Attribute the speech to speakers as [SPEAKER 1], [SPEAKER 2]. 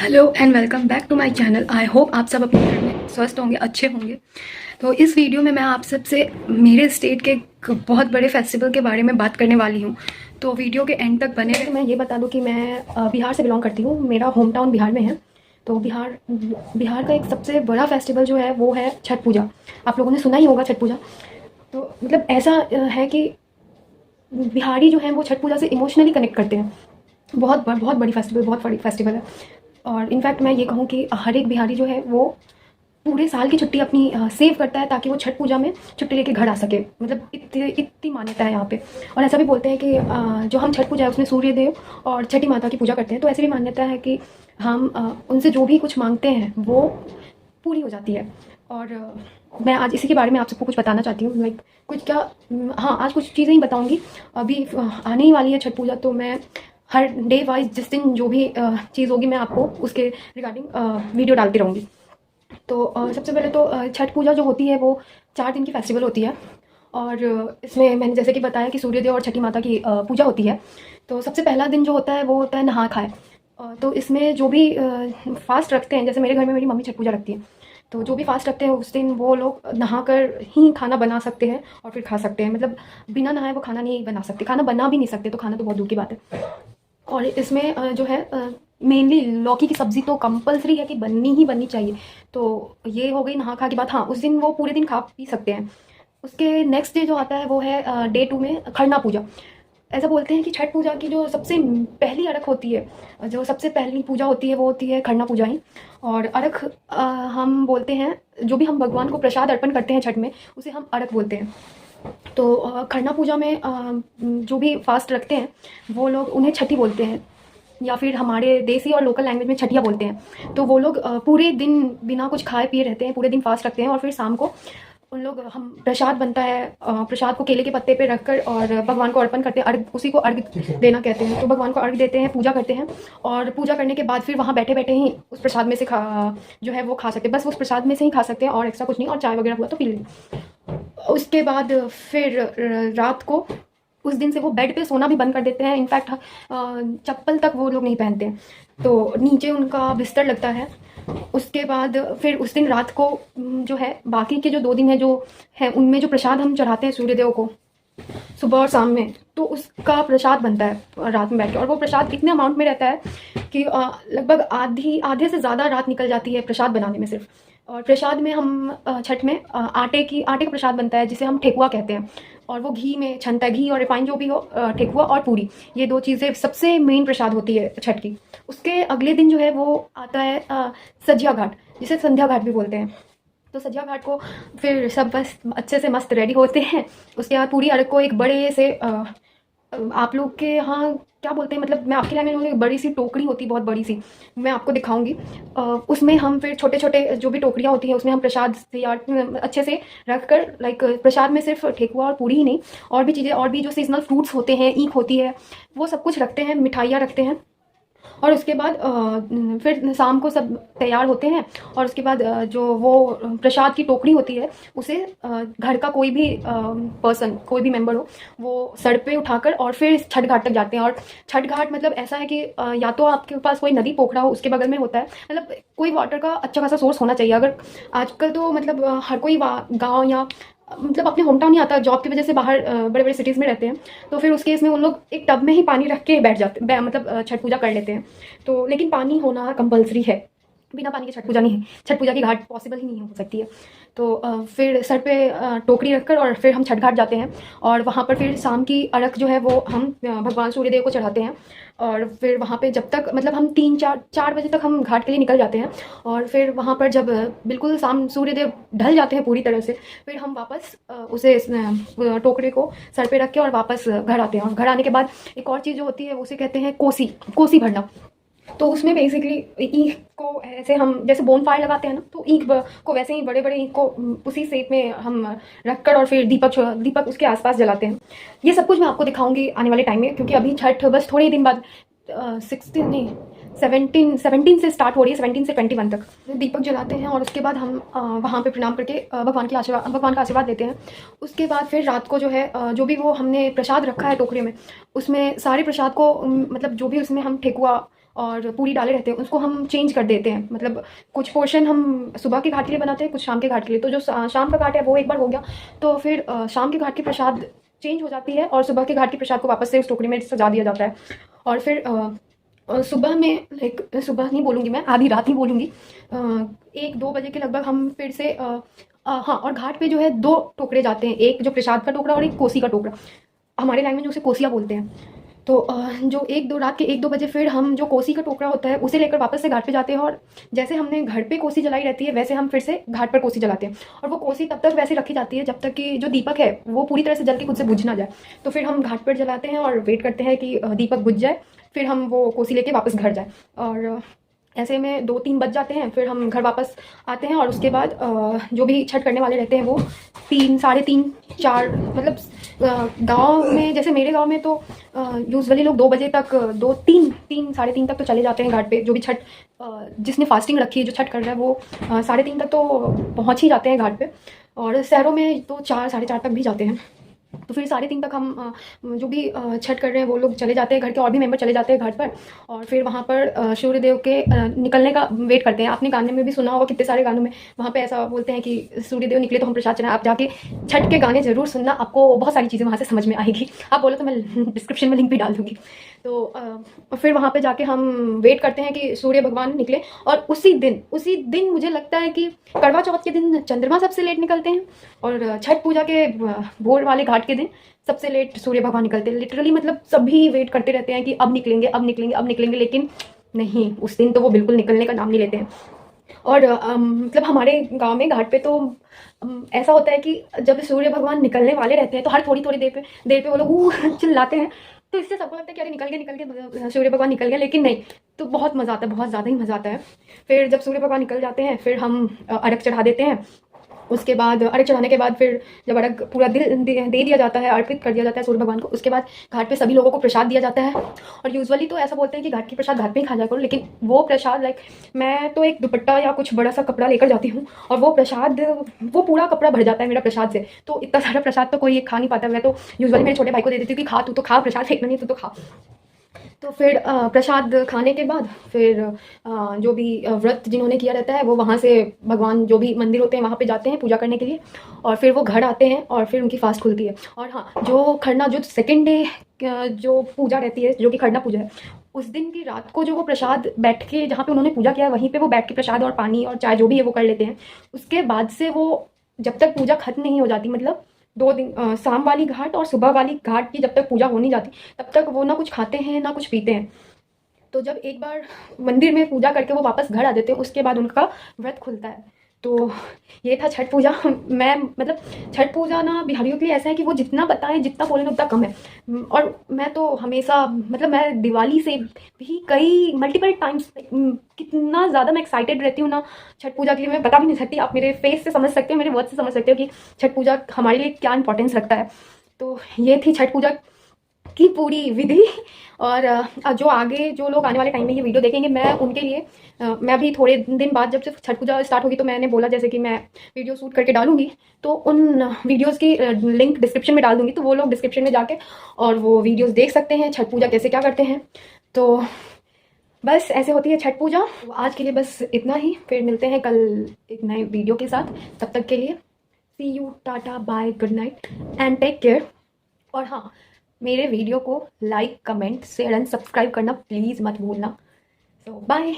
[SPEAKER 1] Hello and welcome back to my channel. I hope आप सब अपने घर में स्वस्थ होंगे, अच्छे होंगे। तो इस वीडियो में मैं आप सबसे मेरे स्टेट के एक बहुत बड़े फेस्टिवल के बारे में बात करने वाली हूँ। तो वीडियो के एंड तक बने रहे। तो मैं ये बता दूँ कि मैं बिहार से बिलोंग करती हूँ। मेरा होम टाउन बिहार में है। तो बिहार का एक सबसे बड़ा फेस्टिवल जो है वो है छठ पूजा। आप लोगों ने सुना ही होगा छठ पूजा। तो मतलब ऐसा है कि बिहारी जो हैं वो छठ पूजा से इमोशनली कनेक्ट करते हैं। बहुत बड़ी फेस्टिवल, बहुत बड़ी फेस्टिवल है। और इनफैक्ट मैं ये कहूँ कि हर एक बिहारी जो है वो पूरे साल की छुट्टी अपनी सेव करता है ताकि वो छठ पूजा में छुट्टी लेके घर आ सके। मतलब इतनी मान्यता है यहाँ पे। और ऐसा भी बोलते हैं कि जो हम छठ पूजा है उसमें सूर्य देव और छठी माता की पूजा करते हैं। तो ऐसी भी मान्यता है कि हम उनसे जो भी कुछ मांगते हैं वो पूरी हो जाती है। और मैं आज इसी के बारे में आप सबको कुछ बताना चाहती हूँ। लाइक कुछ क्या, हाँ आज कुछ चीज़ें ही बताऊँगी। अभी आने ही वाली है छठ पूजा, तो मैं हर डे वाइज जिस दिन जो भी चीज़ होगी मैं आपको उसके रिगार्डिंग वीडियो डालती रहूँगी। तो सबसे पहले तो छठ पूजा जो होती है वो 4 दिन की फेस्टिवल होती है। और इसमें मैंने जैसे कि बताया कि सूर्यदेव और छठी माता की पूजा होती है। तो सबसे पहला दिन जो होता है वो होता है नहा खाए। तो इसमें जो भी फास्ट रखते हैं, जैसे मेरे घर में मेरी मम्मी छठ पूजा रखती है, तो जो भी फास्ट रखते हैं उस दिन वो लोग नहाकर ही खाना बना सकते हैं और फिर खा सकते हैं। मतलब बिना नहाए वो खाना नहीं बना सकते, खाना बना भी नहीं सकते, तो खाना तो बहुत दूर की बात है। और इसमें जो है मेनली लौकी की सब्ज़ी तो कंपलसरी है कि बननी ही बननी चाहिए। तो ये हो गई नहा खा की बात। हाँ, उस दिन वो पूरे दिन खा पी सकते हैं। उसके नेक्स्ट डे जो आता है वो है डे 2 में खरना पूजा। ऐसा बोलते हैं कि छठ पूजा की जो सबसे पहली अर्घ होती है, जो सबसे पहली पूजा होती है वो होती है खरना पूजा ही। और अर्घ हम बोलते हैं, जो भी हम भगवान को प्रसाद अर्पण करते हैं छठ में उसे हम अर्घ बोलते हैं। तो खरना पूजा में जो भी फास्ट रखते हैं वो लोग उन्हें छठी बोलते हैं, या फिर हमारे देसी और लोकल लैंग्वेज में छठिया बोलते हैं। तो वो लोग पूरे दिन बिना कुछ खाए पिए रहते हैं, पूरे दिन फास्ट रखते हैं। और फिर शाम को उन लोग हम प्रसाद बनता है, प्रसाद को केले के पत्ते पे रखकर और भगवान को अर्पण करते हैं। अर्घ, उसी को अर्घ देना कहते हैं। तो भगवान को अर्घ देते हैं, पूजा करते हैं। और पूजा करने के बाद फिर वहाँ बैठे बैठे ही उस प्रसाद में से जो है वो खा सकते हैं। बस उस प्रसाद में से ही खा सकते हैं और एक्स्ट्रा कुछ नहीं। और चाय वगैरह हुआ तो पी लें। उसके बाद फिर रात को उस दिन से वो बेड पे सोना भी बंद कर देते हैं। इनफैक्ट चप्पल तक वो लोग नहीं पहनते हैं, तो नीचे उनका बिस्तर लगता है। उसके बाद फिर उस दिन रात को जो है बाकी के जो 2 दिन है जो है उनमें जो प्रसाद हम चढ़ाते हैं सूर्यदेव को सुबह और शाम में, तो उसका प्रसाद बनता है रात में बैठ के। और वो प्रसाद इतने अमाउंट में रहता है कि लगभग आधे से ज़्यादा रात निकल जाती है प्रसाद बनाने में सिर्फ। और प्रसाद में हम छठ में आटे का प्रसाद बनता है जिसे हम ठेकुआ कहते हैं। और वो घी में छनता है, घी और रिफाइन जो भी हो, ठेकुआ और पूरी, ये 2 चीज़ें सबसे मेन प्रसाद होती है छठ की। उसके अगले दिन जो है वो आता है सजिया घाट, जिसे संध्या घाट भी बोलते हैं। तो सजिया घाट को फिर सब बस अच्छे से मस्त रेडी होते हैं। उसके बाद पूरी अर्घ को एक बड़े से आप लोग के यहाँ क्या बोलते हैं, मतलब मैं आपके लैंग्वेज में, एक बड़ी सी टोकरी होती है, बहुत बड़ी सी, मैं आपको दिखाऊंगी। उसमें हम फिर छोटे छोटे जो भी टोकरियाँ होती हैं उसमें हम प्रसाद से अच्छे से रख कर, लाइक प्रसाद में सिर्फ ठेकुआ और पूरी ही नहीं, और भी चीज़ें, और भी जो सीजनल फ्रूट्स होते हैं, ईख होती है, वो सब कुछ रखते हैं, मिठाइयाँ रखते हैं। और उसके बाद फिर शाम को सब तैयार होते हैं। और उसके बाद जो वो प्रसाद की टोकरी होती है उसे घर का कोई भी पर्सन, कोई भी मेंबर हो, वो सर पे उठाकर और फिर छठ घाट तक जाते हैं। और छठ घाट मतलब ऐसा है कि या तो आपके पास कोई नदी पोखरा हो, उसके बगल में होता है, मतलब कोई वाटर का अच्छा खासा सोर्स होना चाहिए। अगर आजकल तो मतलब हर कोई गाँव या मतलब अपने होम टाउन नहीं आता, जॉब की वजह से बाहर बड़े बड़े सिटीज़ में रहते हैं, तो फिर उस केस में उन लोग एक टब में ही पानी रख के बैठ जाते, मतलब छठ पूजा कर लेते हैं। तो लेकिन पानी होना कंपलसरी है, बिना पानी के छठ पूजा नहीं है, छठ पूजा की घाट पॉसिबल ही नहीं हो सकती है। तो फिर सर पे टोकरी रखकर और फिर हम छठ घाट जाते हैं। और वहाँ पर फिर शाम की अर्घ जो है वो हम भगवान सूर्यदेव को चढ़ाते हैं। और फिर वहाँ पे जब तक, मतलब हम 3-4 बजे तक हम घाट के लिए निकल जाते हैं। और फिर वहाँ पर जब बिल्कुल शाम सूर्यदेव ढल जाते हैं पूरी तरह से, फिर हम वापस उसे टोकरे को सर पे रख के और वापस घर आते हैं। और घर आने के बाद एक और चीज़ जो होती है उसे कहते हैं कोसी भरना। तो उसमें बेसिकली ईख को ऐसे हम जैसे बोन फायर लगाते हैं ना, तो ईख को वैसे ही बड़े बड़े ईख को उसी शेप में हम रखकर और फिर दीपक उसके आसपास जलाते हैं। ये सब कुछ मैं आपको दिखाऊंगी आने वाले टाइम में, क्योंकि अभी छठ बस थोड़े ही दिन बाद 16 नहीं 17 से स्टार्ट हो रही है, 17 से 21 तक दीपक जलाते हैं। और उसके बाद हम वहाँ पे प्रणाम करके भगवान का आशीर्वाद लेते हैं। उसके बाद फिर रात को जो है जो भी वो हमने प्रसाद रखा है टोकरे में, उसमें सारे प्रसाद को मतलब जो भी उसमें हम ठेकुआ और पूरी डाले रहते हैं, उसको हम चेंज कर देते हैं। मतलब कुछ पोर्शन हम सुबह के घाट के लिए बनाते हैं, कुछ शाम के घाट के लिए। तो जो शाम का घाट है वो एक बार हो गया, तो फिर शाम के घाट की प्रसाद चेंज हो जाती है और सुबह के घाट की प्रसाद को वापस से उस टोकरी में सजा दिया जाता है। और फिर सुबह में, लाइक सुबह नहीं बोलूँगी मैं, आधी रात ही बोलूँगी, 1-2 बजे के लगभग हम फिर से हाँ, और घाट पे जो है 2 टोकरे जाते हैं, एक जो प्रसाद का टोकरा और एक कोसी का टोकरा। हमारे लैंग्वेज में उसे कोसिया बोलते हैं। तो जो 1-2 रात के 1-2 बजे फिर हम जो कोसी का टोकरा होता है उसे लेकर वापस से घाट पे जाते हैं, और जैसे हमने घर पे कोसी जलाई रहती है वैसे हम फिर से घाट पर कोसी जलाते हैं। और वो कोसी तब तक वैसे रखी जाती है जब तक कि जो दीपक है वो पूरी तरह से जल के खुद से बुझ ना जाए। तो फिर हम घाट पर जलाते हैं और वेट करते हैं कि दीपक बुझ जाए, फिर हम वो कोसी लेके वापस घर जाए। और ऐसे में 2-3 बज जाते हैं, फिर हम घर वापस आते हैं। और उसके बाद जो भी छठ करने वाले रहते हैं वो 3, साढ़े 3, 4, मतलब गांव में, जैसे मेरे गांव में तो यूजुअली लोग 2 बजे तक, 2-3, साढ़े 3 तक तो चले जाते हैं घाट पे। जो भी छठ जिसने फास्टिंग रखी है, जो छठ कर रहा है, वो साढ़े 3 तक तो पहुंच ही जाते हैं घाट पे। और शहरों में तो 4, साढ़े 4 तक भी जाते हैं। तो फिर 3:30 तक हम जो भी छठ कर रहे हैं वो लोग चले जाते हैं, घर के और भी मेंबर चले जाते हैं घाट पर। और फिर वहाँ पर सूर्यदेव के निकलने का वेट करते हैं। आपने गाने में भी सुना होगा, कितने सारे गानों में वहाँ पे ऐसा बोलते हैं कि सूर्यदेव निकले तो हम प्रसाद चढ़ाएं। आप जाके छठ के गाने जरूर सुनना, आपको बहुत सारी चीज़ें वहाँ से समझ में आएगी। आप बोलो तो मैं डिस्क्रिप्शन में लिंक भी डाल दूँगी। तो फिर वहाँ पे जाके हम वेट करते हैं कि सूर्य भगवान निकले। और उसी दिन मुझे लगता है कि करवा चौथ के दिन चंद्रमा सबसे लेट निकलते हैं, और छठ पूजा के भोर वाले घाट के दिन सबसे लेट सूर्य भगवान निकलते हैं। लिटरली मतलब सभी वेट करते रहते हैं कि अब निकलेंगे, अब निकलेंगे, अब निकलेंगे, लेकिन नहीं, उस दिन तो वो बिल्कुल निकलने का नाम नहीं लेते हैं। और मतलब हमारे गांव में घाट पे तो ऐसा होता है कि जब सूर्य भगवान निकलने वाले रहते हैं तो हर थोड़ी थोड़ी देर पे वो लोग चिल्लाते हैं। तो इससे सबको लगता है कि अरे निकल गए सूर्य भगवान निकल गया, लेकिन नहीं। तो बहुत मज़ा आता है, बहुत ज़्यादा ही मज़ा आता है। फिर जब सूर्य भगवान निकल जाते हैं फिर हम अर्घ चढ़ा देते हैं। उसके बाद अर्घ चढ़ाने के बाद फिर जब अर्घ पूरा दे दिया जाता है, अर्पित कर दिया जाता है सूर्य भगवान को, उसके बाद घाट पे सभी लोगों को प्रसाद दिया जाता है। और यूजुअली तो ऐसा बोलते हैं कि घाट की प्रसाद घाट पे ही खा जाया करो, लेकिन वो प्रसाद, लाइक मैं तो एक दुपट्टा या कुछ बड़ा सा कपड़ा लेकर जाती हूँ, और वो प्रसाद, वो पूरा कपड़ा भर जाता है मेरा प्रसाद से। तो इतना सारा प्रसाद तो कोई एक खा नहीं पाता। मैं तो यूजुअली मेरे छोटे भाई को दे देती हूँ कि खा, तू तो खा, प्रसाद फेंकना नहीं, तू तो खा। तो फिर प्रसाद खाने के बाद फिर जो भी व्रत जिन्होंने किया रहता है वो वहाँ से भगवान जो भी मंदिर होते हैं वहाँ पे जाते हैं पूजा करने के लिए, और फिर वो घर आते हैं और फिर उनकी फास्ट खुलती है। और हाँ, जो खरना, जो सेकंड डे जो पूजा रहती है, जो कि खरना पूजा है, उस दिन की रात को जो वो प्रसाद बैठ के, जहाँ पे उन्होंने पूजा किया है वहीं पे वो बैठ के प्रसाद और पानी और चाय जो भी है वो कर लेते हैं। उसके बाद से वो, जब तक पूजा खत्म नहीं हो जाती, मतलब 2 दिन, शाम वाली घाट और सुबह वाली घाट की जब तक पूजा हो नहीं जाती तब तक वो ना कुछ खाते हैं ना कुछ पीते हैं। तो जब एक बार मंदिर में पूजा करके वो वापस घर आ जाते हैं उसके बाद उनका व्रत खुलता है। तो ये था छठ पूजा। मैं मतलब छठ पूजा ना बिहारियों के लिए ऐसा है कि वो जितना बताएं, जितना बोलें उतना कम है। और मैं तो हमेशा, मतलब मैं दिवाली से भी कई मल्टीपल टाइम्स, कितना ज़्यादा मैं एक्साइटेड रहती हूँ ना छठ पूजा के लिए, मैं बता भी नहीं सकती। आप मेरे फेस से समझ सकते हो, मेरे वर्ड से समझ सकते हो कि छठ पूजा हमारे लिए क्या इंपॉर्टेंस रखता है। तो ये थी छठ पूजा की पूरी विधि। और जो आगे जो लोग आने वाले टाइम में ये वीडियो देखेंगे, मैं उनके लिए मैं अभी थोड़े दिन बाद जब से छठ पूजा स्टार्ट होगी तो मैंने बोला जैसे कि मैं वीडियो शूट करके डालूंगी, तो उन वीडियोस की लिंक डिस्क्रिप्शन में डाल दूंगी, तो वो लोग डिस्क्रिप्शन में जाके और वो वीडियोस देख सकते हैं छठ पूजा कैसे क्या करते हैं। तो बस ऐसे होती है छठ पूजा। तो आज के लिए बस इतना ही, फिर मिलते हैं कल एक नए वीडियो के साथ। तब तक के लिए सी यू, टाटा, bye, good night and take care. और हाँ, मेरे वीडियो को like, comment, share and subscribe करना प्लीज़ मत भूलना। So bye.